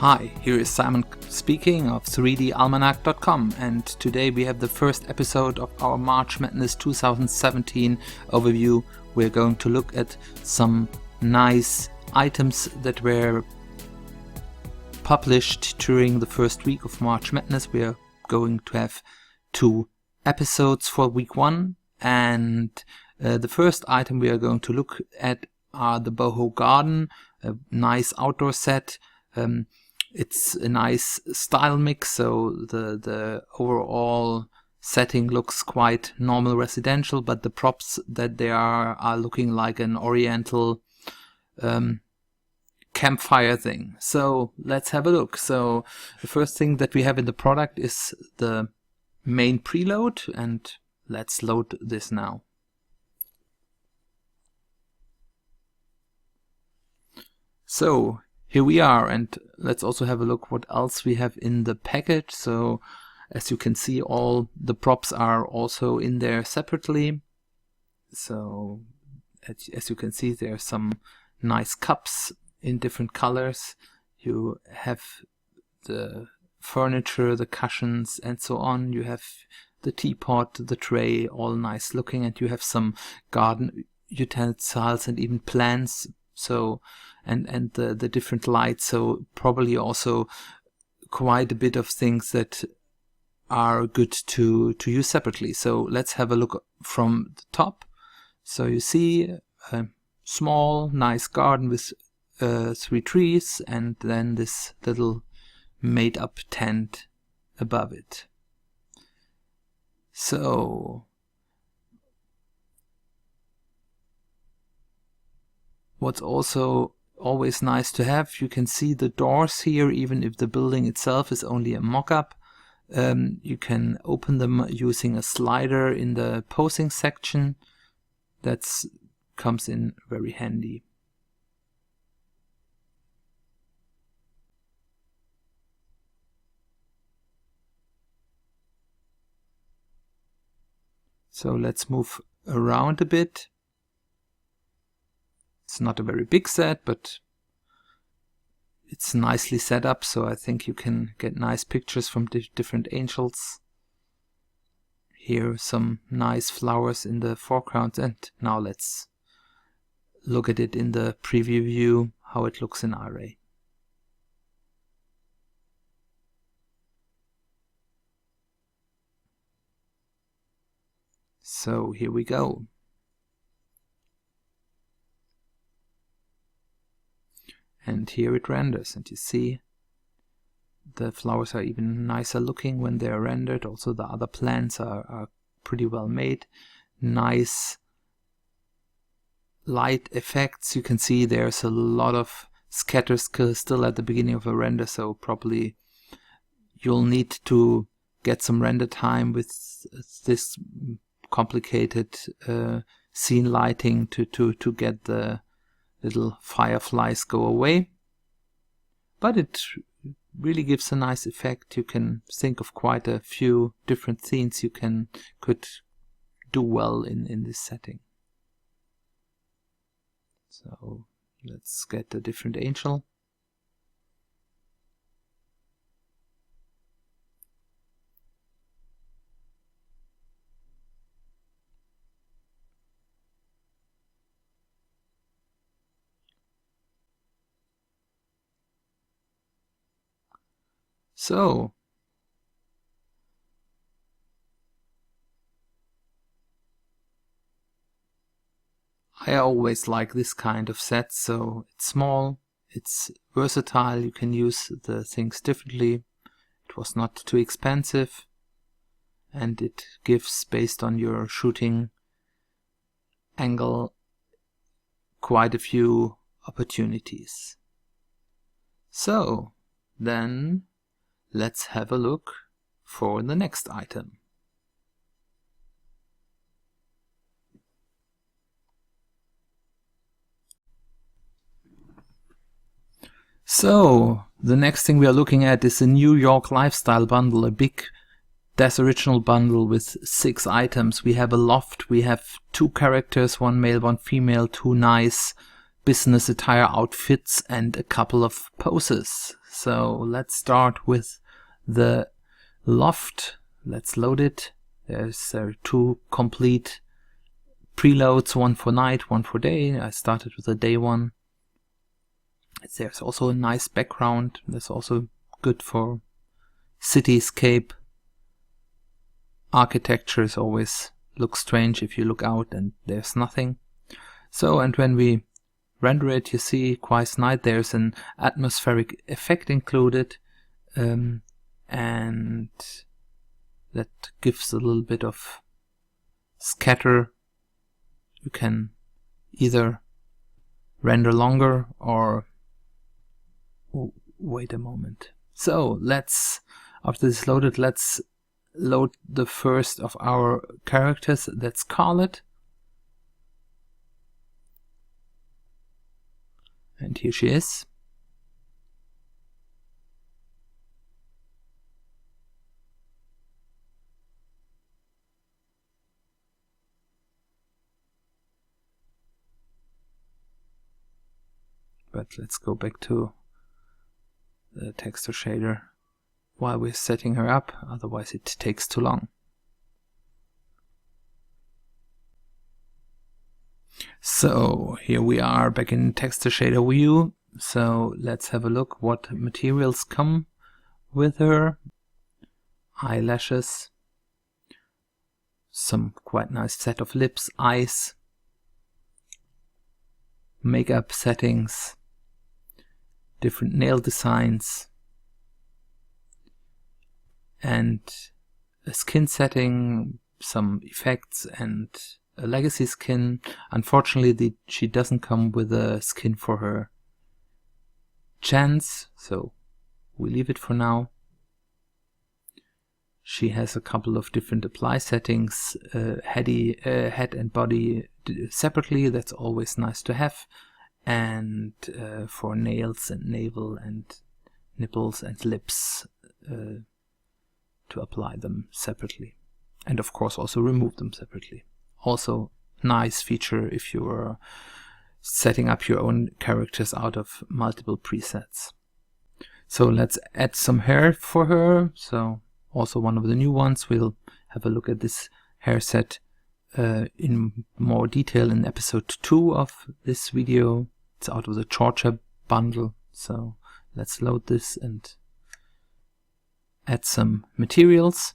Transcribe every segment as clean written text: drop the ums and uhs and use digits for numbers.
Hi, here is Simon speaking of 3dalmanac.com, and today we have the first episode of our March Madness 2017 overview. We're going to look at some nice items that were published during the first week of March Madness. We are going to have 2 episodes for week 1, and the first item we are going to look at are the Boho Garden, a nice outdoor set. It's a nice style mix, so the overall setting looks quite normal residential, but the props that they are looking like an oriental campfire thing. So let's have a look. So the first thing that we have in the product is the main preload, and let's load this now. So here we are, and let's also have a look what else we have in the package. So as you can see, all the props are also in there separately. So as you can see, there are some nice cups in different colors. You have the furniture, the cushions, and so on. You have the teapot, the tray, all nice looking, and you have some garden utensils and even plants. So and the different lights, so probably also quite a bit of things that are good to use separately. So let's have a look from the top. So you see a small nice garden with 3 trees, and then this little made up tent above it. So what's also always nice to have, you can see the doors here, even if the building itself is only a mock-up. You can open them using a slider in the posing section. That comes in very handy. So let's move around a bit. It's not a very big set, but it's nicely set up, so I think you can get nice pictures from different angles. Here some nice flowers in the foreground, and now let's look at it in the preview view, how it looks in array. So here we go. And here it renders, and you see the flowers are even nicer looking when they're rendered. Also the other plants are pretty well made. Nice light effects. You can see there's a lot of scatter still at the beginning of a render, so probably you'll need to get some render time with this complicated scene lighting to get the little fireflies go away, but it really gives a nice effect. You can think of quite a few different scenes you could do well in this setting. So let's get a different angel. So I always like this kind of set. So it's small, it's versatile, you can use the things differently. It was not too expensive, and it gives, based on your shooting angle, quite a few opportunities. So then let's have a look for the next item. So the next thing we are looking at is a New York lifestyle bundle, a big Death Original bundle with 6 items. We have a loft, we have 2 characters, 1 male, 1 female, 2 nice business attire outfits, and a couple of poses. So let's start with the Loft. Let's load it. There's 2 complete preloads, one for night, one for day. I started with the day one. There's also a nice background. That's also good for cityscape. Architecture is always looks strange if you look out and there's nothing. So, and when we render it, you see quite nice. There's an atmospheric effect included, and that gives a little bit of scatter. You can either render longer or wait a moment. So let's, after this loaded, let's load the first of our characters. That's Scarlet. And here she is. But let's go back to the texture shader while we're setting her up, otherwise it takes too long. So here we are back in texture shader view. So let's have a look what materials come with her. Eyelashes, some quite nice set of lips, eyes, makeup settings, different nail designs, and a skin setting, some effects, and a legacy skin. Unfortunately, she doesn't come with a skin for her chance, so we leave it for now. She has a couple of different apply settings, head and body separately. That's always nice to have. And for nails and navel and nipples and lips, to apply them separately. And of course also remove them separately. Also nice feature if you're setting up your own characters out of multiple presets. So let's add some hair for her. So also one of the new ones. We'll have a look at this hair set in more detail in episode 2 of this video. It's out of the Georgia bundle. So let's load this and add some materials.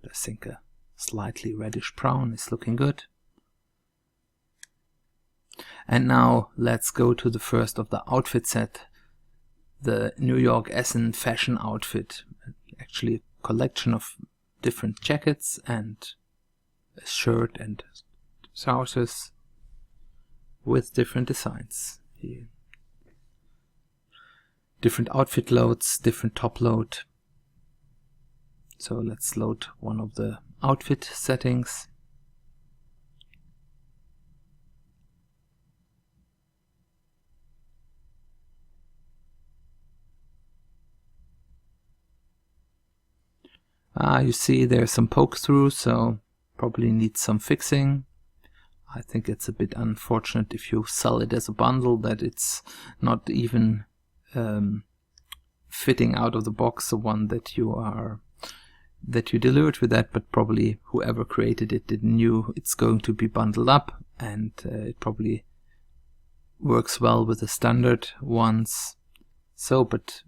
I think a slightly reddish brown is looking good. And now let's go to the first of the outfit set, the New York Essen fashion outfit. Actually a collection of different jackets and a shirt and trousers with different designs. Here. Different outfit loads, different top load. So let's load one of the outfit settings. You see there's some poke through, so probably needs some fixing. I think it's a bit unfortunate if you sell it as a bundle that it's not even fitting out of the box, the one that you delivered with that, but probably whoever created it didn't knew it's going to be bundled up, and it probably works well with the standard ones. So, but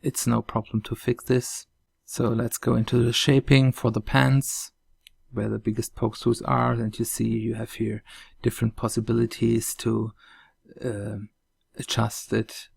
it's no problem to fix this. So let's go into the shaping for the pants, where the biggest poke throughs are, and you see you have here different possibilities to adjust it.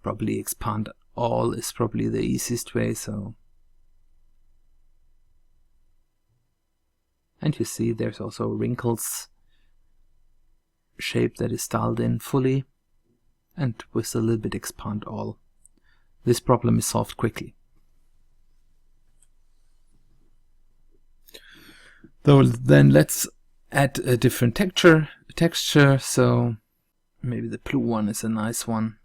Probably expand all is probably the easiest way. So, and you see there's also wrinkles shape that is dialed in fully, and with a little bit expand all. This problem is solved quickly. So then let's add a different texture. So maybe the blue one is a nice one.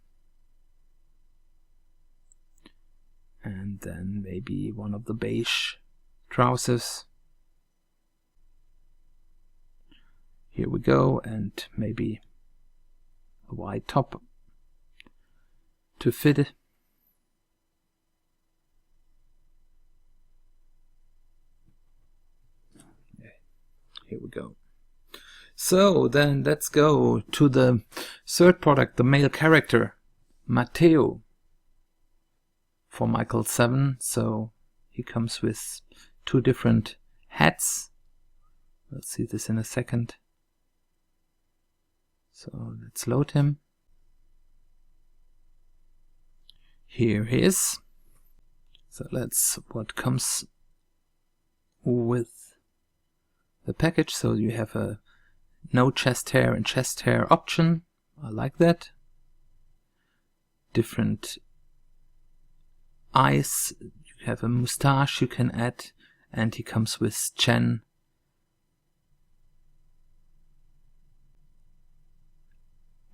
And then maybe one of the beige trousers. Here we go, and maybe a white top to fit it. Here we go. So then let's go to the third product, the male character, Matteo, for Michael 7. So he comes with 2 different hats. We'll see this in a second. So let's load him. Here he is. So that's what comes with the package. So you have a no chest hair and chest hair option. I like that. Different eyes. You have a mustache you can add, and he comes with chin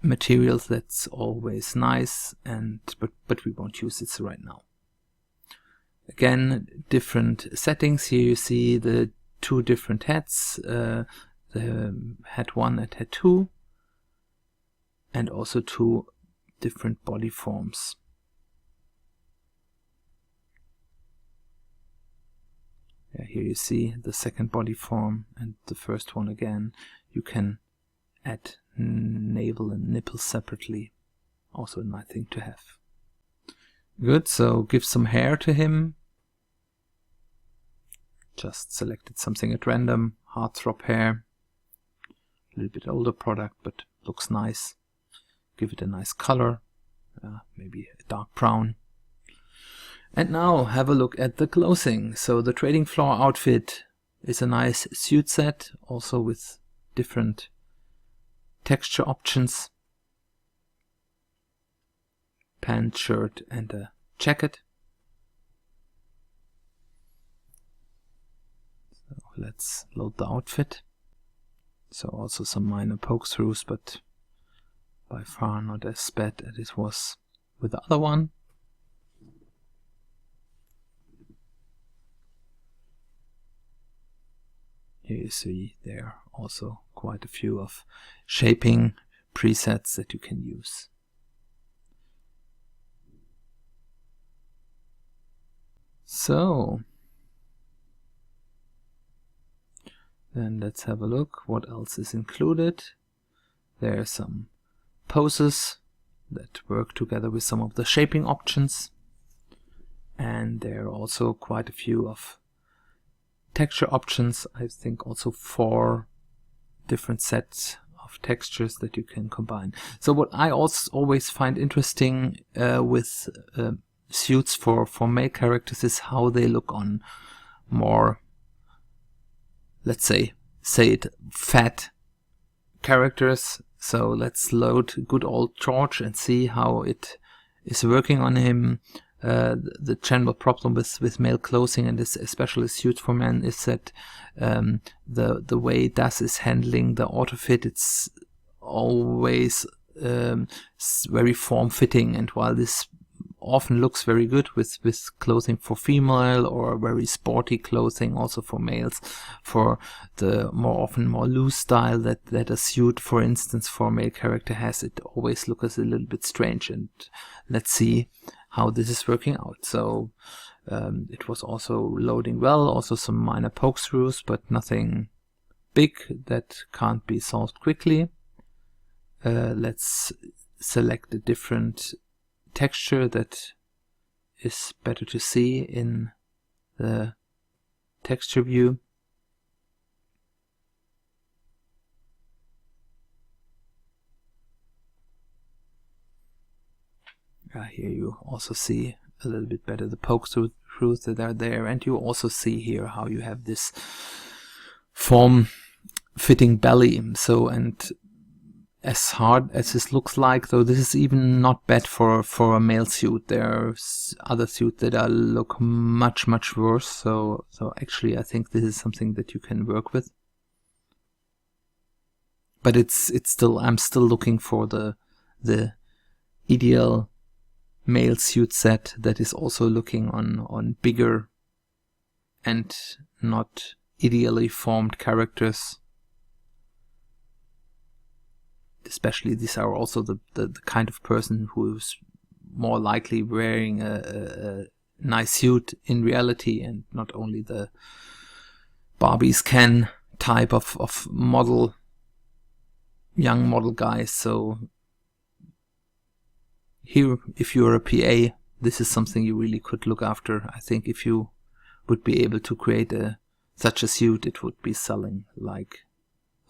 materials. That's always nice, and but we won't use it right now. Again, different settings. Here you see the 2 different hats, the hat 1 and hat 2, and also 2 different body forms. Yeah, here you see the second body form and the first one again. You can add navel and nipple separately. Also a nice thing to have. Good, so give some hair to him. Just selected something at random, heartthrob hair. A little bit older product, but looks nice. Give it a nice color, maybe a dark brown. And now have a look at the clothing. So the trading floor outfit is a nice suit set, also with different texture options. Pant, shirt and a jacket. So let's load the outfit. So also some minor poke-throughs, but by far not as bad as it was with the other one. Here you see there are also quite a few of shaping presets that you can use. So then let's have a look what else is included. There are some poses that work together with some of the shaping options, and there are also quite a few of texture options. I think also 4 different sets of textures that you can combine. So what I also always find interesting with suits for male characters is how they look on more, let's say it, fat characters. So let's load good old George and see how it is working on him. The general problem with male clothing, and this especially suits for men, is that the way DAS is handling the auto fit, it's always very form-fitting. And while this often looks very good with clothing for female or very sporty clothing also for males, for the more loose style that a suit, for instance, for a male character has, it always looks a little bit strange. And let's see how this is working out. So it was also loading well, also some minor poke-throughs, but nothing big that can't be solved quickly. Let's select a different texture that is better to see in the texture view. Here you also see a little bit better the poke-throughs that are there, and you also see here how you have this form-fitting belly. So, and as hard as this looks like, though, this is even not bad for a male suit. There are other suits that look much worse. So actually, I think this is something that you can work with. But it's still, I'm still looking for the ideal male suit set that is also looking on bigger and not ideally formed characters. Especially these are also the kind of person who is more likely wearing a nice suit in reality, and not only the Barbie's Ken type of model, young model guys. So here, if you're a PA, this is something you really could look after. I think if you would be able to create such a suit, it would be selling like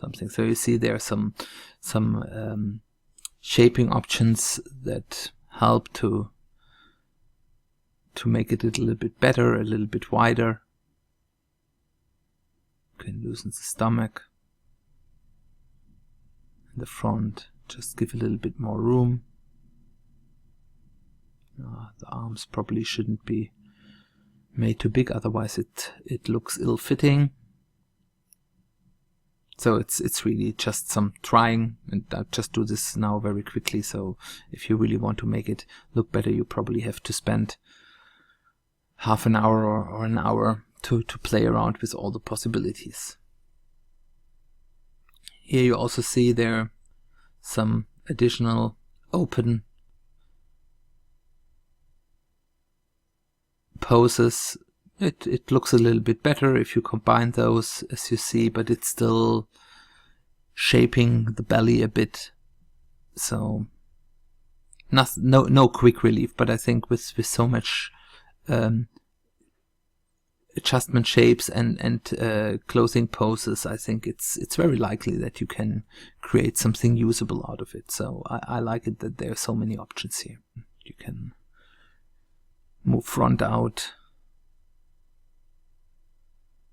something. So you see there are some shaping options that help to make it a little bit better, a little bit wider. You can loosen the stomach, the front, just give a little bit more room. The arms probably shouldn't be made too big, otherwise it looks ill-fitting. So it's really just some trying, and I'll just do this now very quickly. So if you really want to make it look better, you probably have to spend half an hour or an hour to play around with all the possibilities. Here you also see there are some additional open poses. It looks a little bit better if you combine those, as you see, but it's still shaping the belly a bit. So no quick relief, but I think with so much adjustment shapes and clothing poses, I think it's very likely that you can create something usable out of it. So I like it that there are so many options here. You can move front out.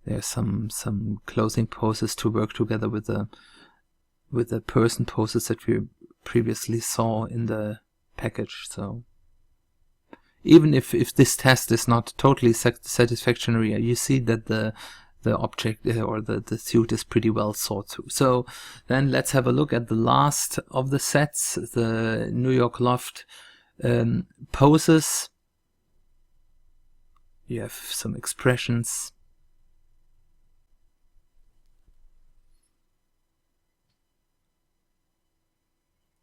There's some clothing poses to work together with the person poses that we previously saw in the package. So even if this test is not totally satisfactory, you see that the object or the suit is pretty well thought through. So then let's have a look at the last of the sets, the New York Loft poses. You have some expressions.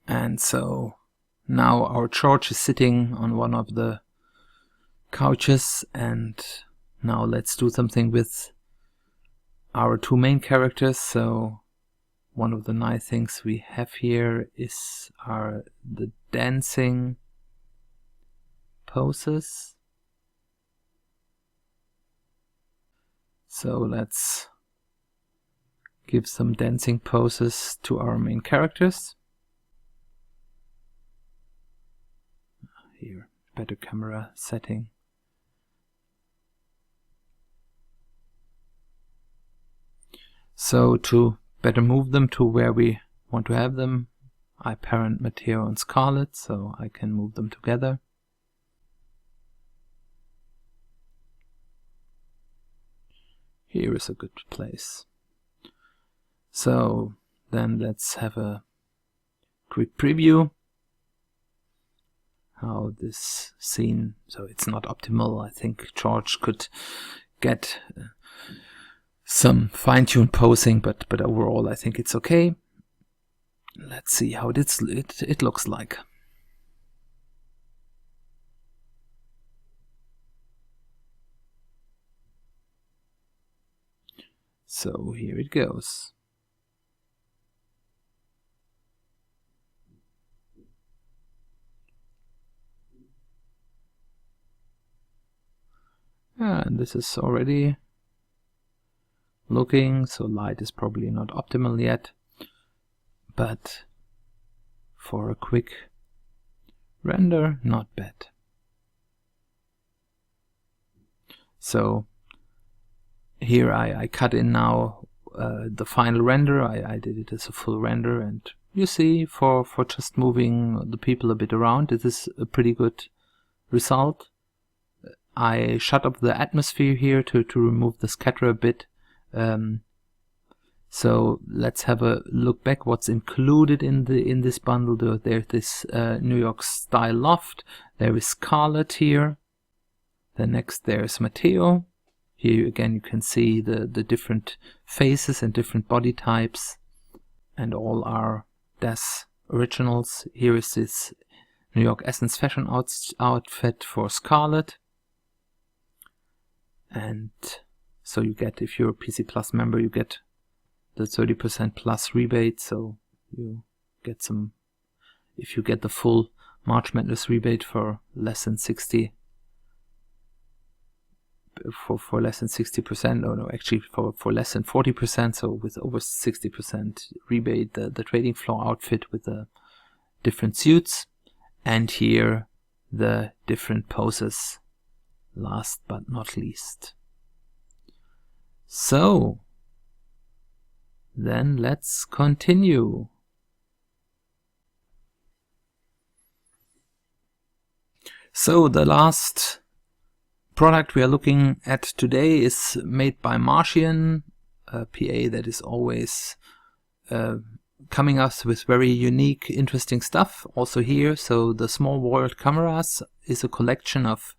And so now our George is sitting on one of the couches, and now let's do something with our two main characters. So one of the nice things we have here are the dancing poses. So let's give some dancing poses to our main characters. Here, better camera setting. So to better move them to where we want to have them, I parent Matteo and Scarlett, so I can move them together. Here is a good place. So then let's have a quick preview how this scene, so it's not optimal. I think George could get some fine-tuned posing, but overall I think it's okay. Let's see how it looks like. So here it goes. And this is already looking, so light is probably not optimal yet, but for a quick render, not bad. So here I cut in now the final render. I did it as a full render, and you see for just moving the people a bit around, it is a pretty good result. I shut up the atmosphere here to remove the scatter a bit. So let's have a look back what's included in this bundle. There's this New York style loft. There is Scarlett here. Then next there's Matteo. Here again you can see the different faces and different body types, and all are DAS originals. Here is this New York Essence fashion outfit for Scarlett. And so you get, if you're a PC Plus member, you get the 30% plus rebate, so you get some, if you get the full March Madness rebate for less than 60, for less than 60%, or no, actually for less than 40%, so with over 60% rebate, the trading floor outfit with the different suits, and here the different poses, last but not least. So then let's continue. So the last product we are looking at today is made by Martian, a PA that is always coming up with very unique, interesting stuff. Also here, so the Small World Cameras is a collection of,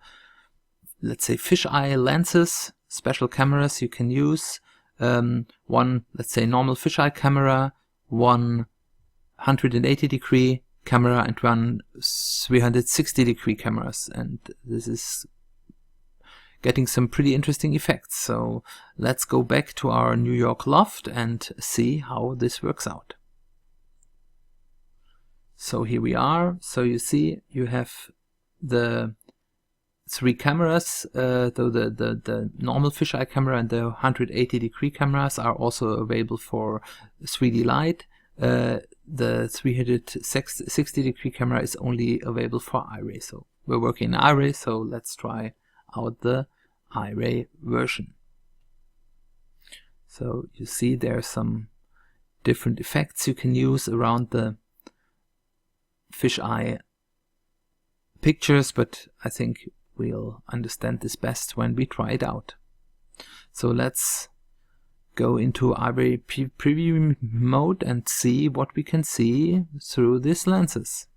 let's say, fisheye lenses, special cameras you can use. One, let's say, normal fisheye camera, one 180-degree camera, and one 360-degree cameras. And this is getting some pretty interesting effects. So let's go back to our New York loft and see how this works out. So here we are. So you see you have the three cameras, the normal fisheye camera and the 180-degree cameras are also available for 3D light. The 360-degree camera is only available for iRay. So we're working in iRay, so let's try out the iRay version. So you see there are some different effects you can use around the fisheye pictures, but I think we'll understand this best when we try it out. So let's go into iRay preview mode and see what we can see through these lenses.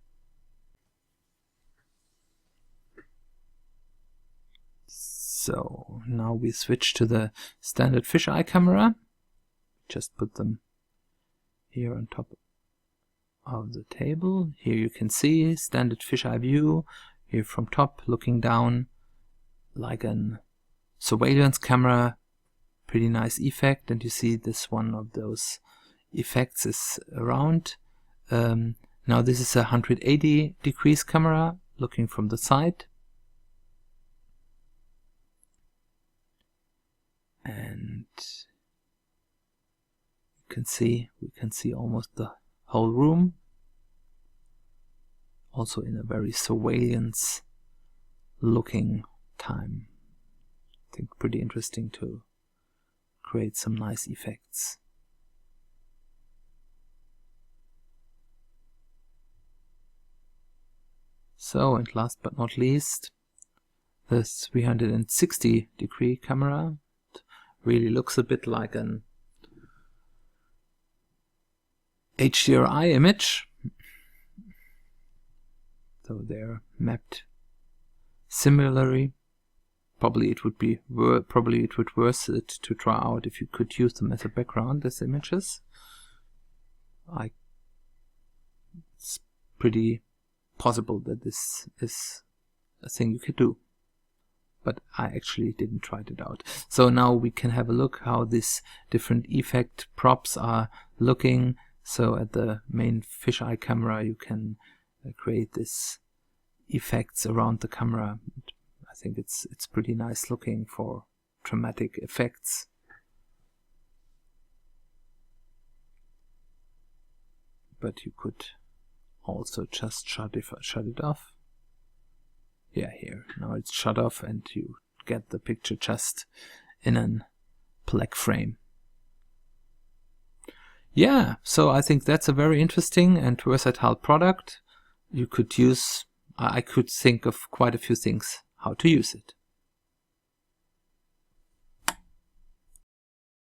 So now we switch to the standard fisheye camera. Just put them here on top of the table. Here you can see standard fisheye view. Here from top looking down like an surveillance camera. Pretty nice effect, and you see this one of those effects is around. Now this is a 180 degrees camera looking from the side. And we can see almost the whole room. Also in a very surveillance looking time. I think pretty interesting to create some nice effects. So, and last but not least, the 360-degree camera. It really looks a bit like an HDRI image. So they're mapped similarly. Probably it would worth it to try out if you could use them as a background as images. It's pretty possible that this is a thing you could do, but I actually didn't try it out. So now we can have a look how these different effect props are looking. So at the main fisheye camera you can create this effects around the camera. I think it's pretty nice looking for dramatic effects. But you could also just shut it off. Yeah, here. Now it's shut off and you get the picture just in a black frame. Yeah, so I think that's a very interesting and versatile product. You could use, I could think of quite a few things how to use it.